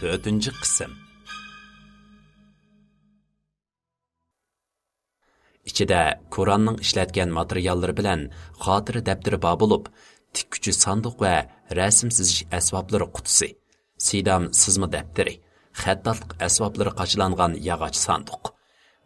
4-cü qism. İçide Kur'anның işletken materialları bilen xotira daftari bor bo'lib, tikkuchi sanduq va rasm sizish asboblari qutisi, sidam sızma daftari, xattatliq asboblari qachilangan yog'och sanduq,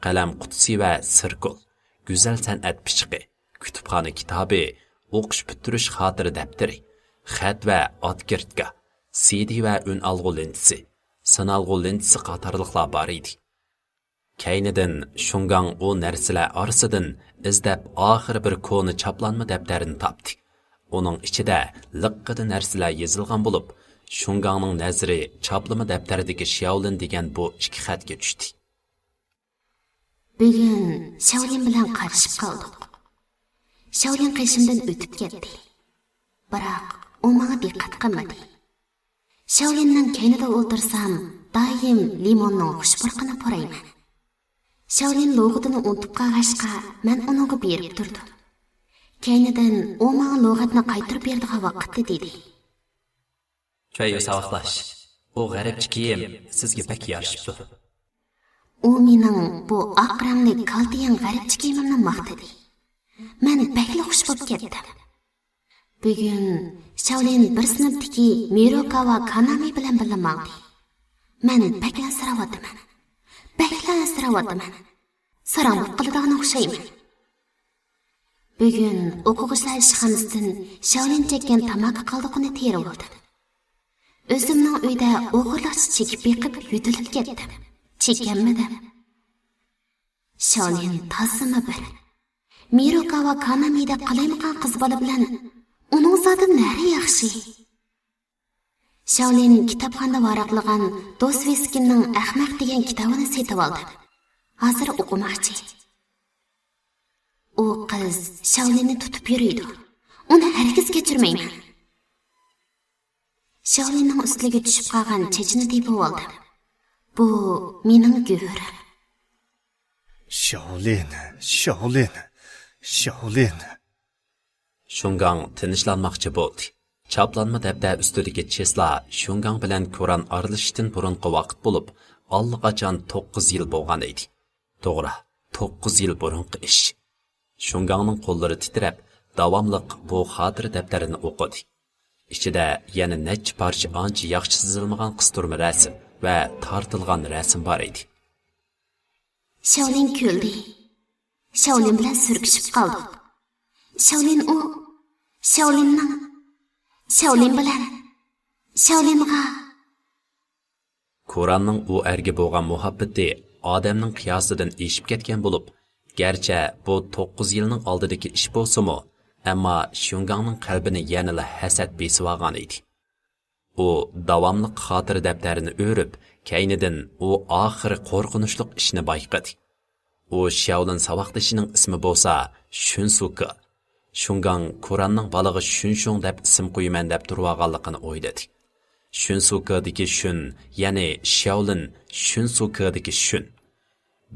qalam qutisi va sirkul, go'zal san'at pichiqi, kutubxona kitobi, o'qish bitirish xotira daftari, xat va otkirtka, CD va un alg'u lentisi, sinalg'u lentisi qatorliqlar bor edi. Kaynidan Shungang o narsalar orasidan izlab oxiri bir koni chaplanma daftarini topdi. Uning ichida liqqida narsalar yozilgan bo'lib, Shungangning nazari chaplama daftaridagi Shaolin degan bu ikki xatga tushdi. Bugun Shaolin bilan qarishib qoldik. Shaolin qishimdan o'tib ketdi. Biroq u menga diqqat qilmadi. Shaolinning kaynida o'ltirsam, doim limonning xushburqini qorayman. Shaolin lug'atini unutib qolg'ashqa, men uningga berib turdim. Kaynidan u menga lug'atni qaytarib berdigan vaqtda dedi. Choy savoqlash. O g'aribcha kiyim sizga pek yarashibdi. U mening bu oq rangli kaltiyan g'aribcha kiyimimni maqtadi. Men bakli xush bo'lib ketdim. Bugun Shaolin bir sinfdagi Mirokawa Kanami bilan birga maqdi. Men bakla siravatman. Saranglik qiladigan o'xshayman. Bugun o'quvchilar ishxonasidan Shaolin chekkan tamaki qoldiqini terib oldim. O'zimning uyda o'g'irlashcha chekib beqib yutilib ketdim. Chekkanmidim. Shaolin tazimi bir. Mirokawa Kanamida qalaymiqan qiz bola bilan uning zoti nari yaxshi. Shaolin kitobxonda varaqlagan Dostoyevskiyning Ahmaq degan kitobini setib oldi. Hozir o'qimoqchi. U qiz Shaolinni tutib yuriydi. Uni hargiz kechirmayman. Shaolinning ustiga tushib qolgan chechini tepib oldim. Bu mening go'rim. Shaolin. Shungang tinchlanmoqchi bo'ldi. Chaplanma daftar ustidagi chesla Shungang bilan Kur'an aralashishdan burungi vaqt bo'lib, allaqachon 9 yil bo'lgan edi. To'g'ri, 9 yil burungi ish. Shungangning qo'llari titrab, davomliq bu xotira daftarini o'qidi. Ichida yana necha parcha ancha yaxshi chizilmagan qisturma rasm va tortilgan rasm bor edi. Shaolin kuldi. Shaolin bilan surkishib qoldik. Shaolinga Kur'anning u erga bo'lgan muhabbati odamning qiyosidan eshib ketgan bo'lib, garchi bu 9 yilning oldidagi ish bo'lsa-mu, ammo Shungangning qalbini yanada hasad besib olgan edi. U davomli xotira daftarini o'rib, kaynidan u oxiri qo'rqinchli ishni bayqadi. U Shaolin savoqdashining ismi bo'lsa Shunsuke. Shungang Kur'anning balog'i Shunshung deb ism qo'yman deb turganligini o'yladi. Shunsukedagi shun, ya'ni Shaolin Shunsukedagi shun.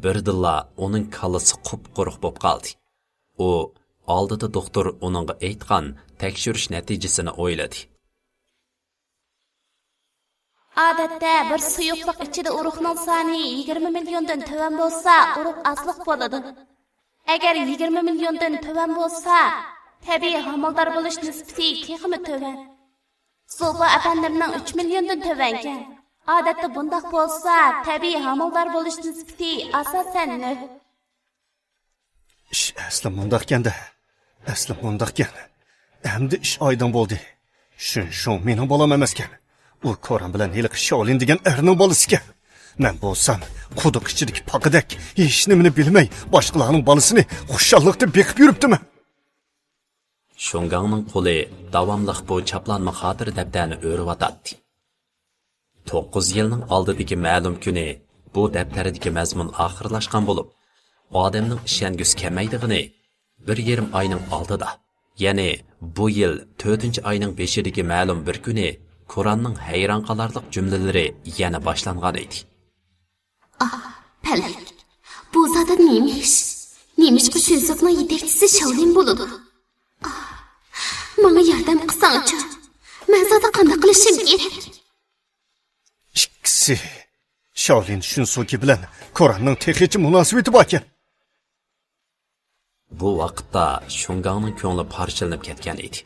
Birdilla uning kallasi qup-quruq bo'lib qoldi. U oldida doktor uningga aytgan tekshirish natijasini o'yladi. Odatda bir suyuqlik ichida urug'ning soni 20 milliondan tuvan bo'lsa, urug' asliq bo'ladi. Agar 20 milliondan tuvan bo'lsa, tabiiy homilador bo'lish nisbati texmi tuvan. So'ba apandimning 3 milliondan tuvangan. Odatda bundaq bo'lsa, tabiiy homilador bo'lish nisbati asosan Ish asli mundaqkan. Endi ish oydin bo'ldi. Shunshung mening bolam emaskan. U Koran bilan hiliq Shaolin degan erning bolasikan. Men bo'lsam, quduq ichidagi poqidak hech nimani bilmay, boshqalarning bolasini xushalliqda beqib yuribdiman. Shungangning qo'li davomli bu chaplanma xotira daftarini o'rib atadi. 9 yilning oldidagi ma'lum kuni bu daftardagi mazmun oxirlashgan bo'lib, odamning ishongusi kamaydig'ini 1,5 oyning oldida, ya'ni bu yil 4-oyning 5-idagi ma'lum bir kuni Kur'anning hayron qolarliq jumlalari yana boshlangan edi. Palak. Bu zada neymiş? Neymiş-ki Shunsukening yetakchisi Shaolin bo'ladi. Menga yordam qilsangchi. Men zada qanday qilishim kerak? Ikkisi Demoqsi, Shaolin Shunsuke bilan Koranning texnicha munosabati bor ekan. Bu vaqtda Shungangning ko'ngli parchalanib ketgan edi.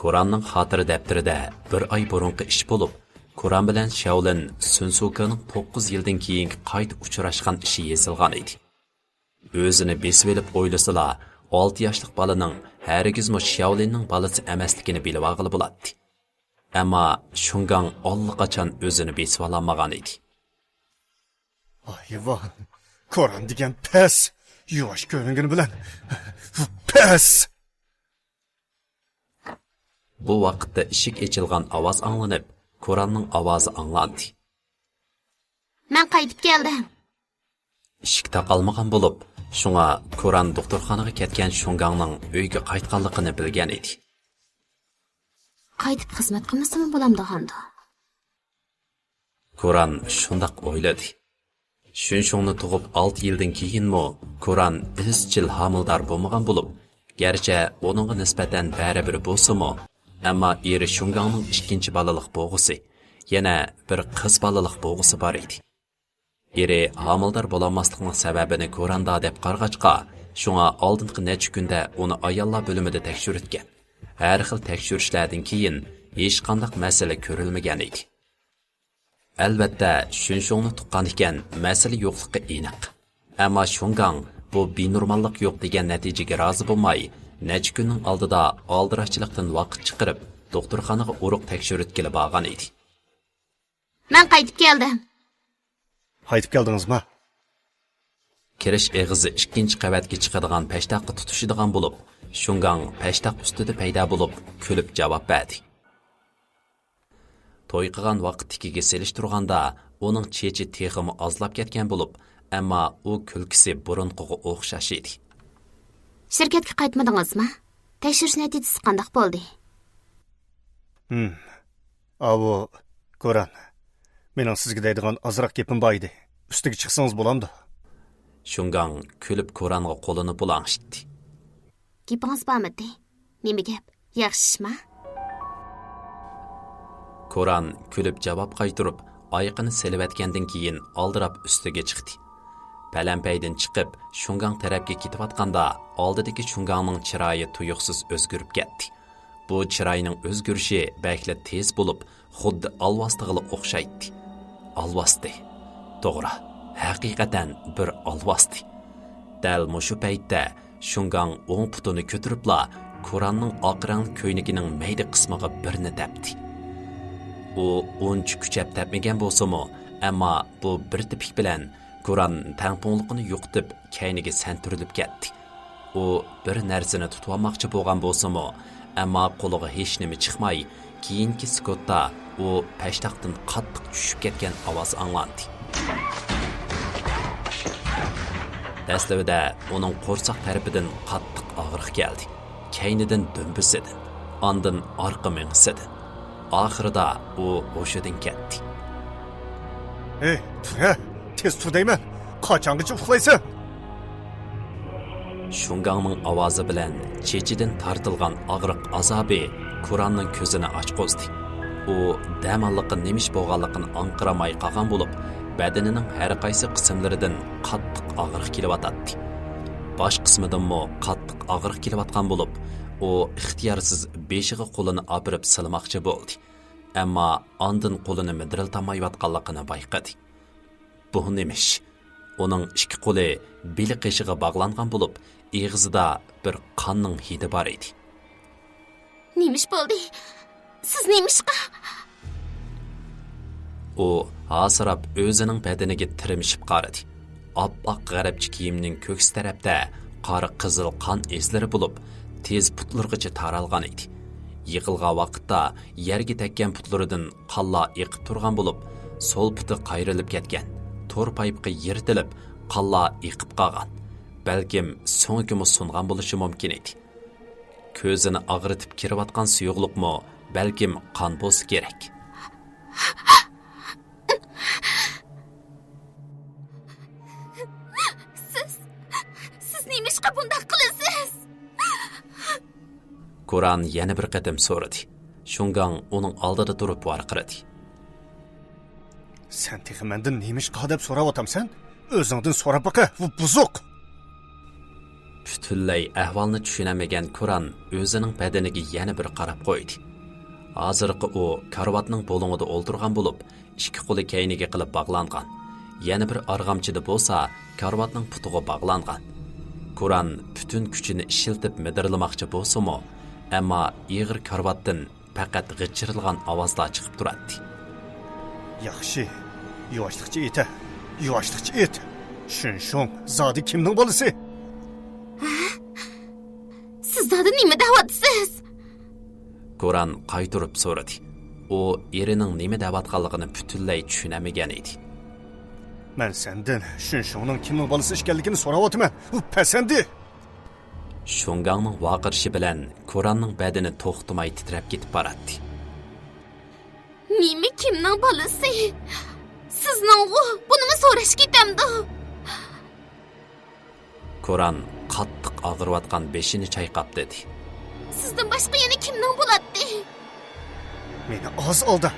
Koranning xotira daftarida bir oy burungi ish bo'lib, Koran bilan Shaolin Sunsukening 9 yildan keyingi qayta uchrashgan ishi yozilgan edi. O'zini besib olib o'ylasala, 6 yoshlik bolaning hargizmi Shaolinning bolasi emasligini bilib olg'ili bo'ladi. Ammo Shungang allaqachon o'zini besib olmagan edi. Ayvon, Koran degan pes, yosh ko'ringani bilan pes. Bu vaqtda eshik ochilgan ovoz anglanib, Koranning ovozi anglandi. Men qaytib keldim. Eshik taqalmagan bo'lib, shunga Koran doktorxonaga ketgan Shungangning uyga qaytganligini bilgan edi. Qaytib xizmat qilmasam bo'lamdi hamda. Koran shundoq o'yladi. Shunshongni tug'ib 6 yildan keyinmi Koran izchil homildor bo'lmagan bo'lib, garchi uningga nisbatan baribir bo'lsa-mu, ammo eri Shungangning ikkinchi balaliq bo'g'isi, yana bir qiz balaliq bo'g'isi bor edi. Eri homildor bo'lolmasligining sababini Koranda deb qarg'achqa, shunga oldingi necha kunda uni ayollar bo'limida tekshirtgan. Har xil tekshirishlardan keyin hech qanday masala ko'rilmagan edi. Albatta, Shunshongni tuqqan ekan, masala yo'qligi aniq. Ammo Shungang bu benormallik yo'q degan natijaga rozi bo'lmay, necha kunning oldida aldirashchilikdan vaqt chiqarib, doktorxonaga urug' tekshirtgili borgan edi. Men qaytib keldim. Qaytib keldingizmi? Kirish eg'izi ikkinchi qavatga chiqadigan peshtoqqa tutishadigan bo'lib, Shungang peshtoq ustida paydo bo'lib, kulib javob berdi. To'y qilgan vaqtdikiga selishtirganda, uning chechi teximi ozlab ketgan bo'lib, ammo u kulkisi burunqiga o'xshash edi. Shirkatga qaytmadingizmi? Tekshirish natijasi qanday bo'ldi? Avo, Koran. Mening sizga deydigan azroq gapim bor edi. Ustiga chiqsangiz bo'lamdi. Shungang kulib Koranga qo'lini bulang'ishdi. Gapingiz bormidi? Nima gap? Yaxshimi? Koran kulib javob qaytirib, oyoqini selivatgandan keyin oldirab ustiga chiqdi. Palampaydan chiqib, Shungang tarafga ketayotganda, oldidagi Shungangning chiroyi tuyuqsiz o'zgarib ketdi. Bu chiroyning o'zgarishi bakla tez bo'lib, xuddi alvastig'iga o'xshaydi. Alvasti. To'g'ri, haqiqatan bir alvasti. Dal mushu paytda Shungang o'ng putini ko'taribla Koranning oq rangli ko'ynigining mayda qismiga birni tepdi. U uncha kuchab tepmagan bo'lsa-mu, ammo bu bir tepik bilan Koran tangpungliqini yo'qitib, kayniga santirilib ketdi. U bir narsani tutib olmoqchi bo'lgan bo'lsa-mu, ammo qo'liga hech nima chiqmay, keyingi sekundda u peshtoqdan qattiq tushib ketgan ovoz anglandi. Dastlabida uning qo'rsoq tarafidan qattiq og'riq keldi. Kaynidan dumbisidan, ondan orqa mengisidan. Oxirida u o'shidan ketdi. Ey, tez tur deyman. Qachongacha uxlaysan? Shungangning ovozi bilan chechidan tortilgan og'riq azobi Koranning ko'zini ochqozdi. U damalliqning nemish bo'lganligini anqiramay qolgan bo'lib, badanining har qaysi qismlaridan qattiq og'riq kelyotdi. Bosh qismidanmi qattiq og'riq kelayotgan bo'lib, u ixtiyorsiz beshiga qo'lini opirib silmoqchi bo'ldi. Ammo ondan qo'lini midriltamayotganligini bayqadi. Bu nemish? Uning ikki qo'li beli qishig'iga bog'langan bo'lib, og'zida bir qonning hidi bor edi. Nemish bo'ldi? Siz nemishqa? U hasirab o'zining badaniga tirimishib qaradi. Oppoq g'arabchi kiyimning ko'ks tarafda qora qizil qon izlari bo'lib, tez putlargacha taralgan edi. Yiqilgan vaqtda yerga tekkan putlaridan qalla eqib turgan bo'lib, so'l puti qayrilib ketgan. To'r paypqa yirtilib, qalla eqib qolgan. Balkim so'ngimi sungan bo'lishi mumkin edi. Ko'zini og'ritib kirayotgan suyuqliqmi, balkim qon bo'lsa kerak. Siz nemishqa bunday qilasiz? Koran yana bir qatim so'radi. Shungang uning oldida turib varqiradi. Sen tehi menden neymiş deb so'rab o'tamsan? O'zingdan so'rab baqa, bu buzuq. Butunlay ahvolni tushunamagan Quran o'zining badaniga yana bir qarab qo'ydi. Hozirgi u karvatning bo'lingida o'ltirgan bo'lib, ikki qo'li kayniga qilib bog'langan. Yana bir arg'amchida bo'lsa, karvatning putiga bog'langan. Quran butun kuchini ishiltib midirlamoqchi bo'lsa-mu, ammo ig'ir karvatdan faqat g'ichirilgan ovozlar chiqib turadi. Yaxshi. Yoshliqcha eti. Yoshliqcha et. Shunshon, zodi kimning bolasi? Siz zodi nima deyapsiz? Quran qaytirib so'radi. U erining nima deyotganligini butunlay tushunamagan edi. Men sendan shunshonning kimning bolasi ekanligini so'rab o'taman. U pasandi. Shungangning vaqirishi bilan Quranning badani to'xtamay titrab ketib boradi. Nima kimning bolasi? Sizning bunimi so'rash ketamdi. Quran qattiq og'riyotgan beshini chayqab dedi. Sizdan boshqa yana kimning bo'ladi? Meni oz oldi.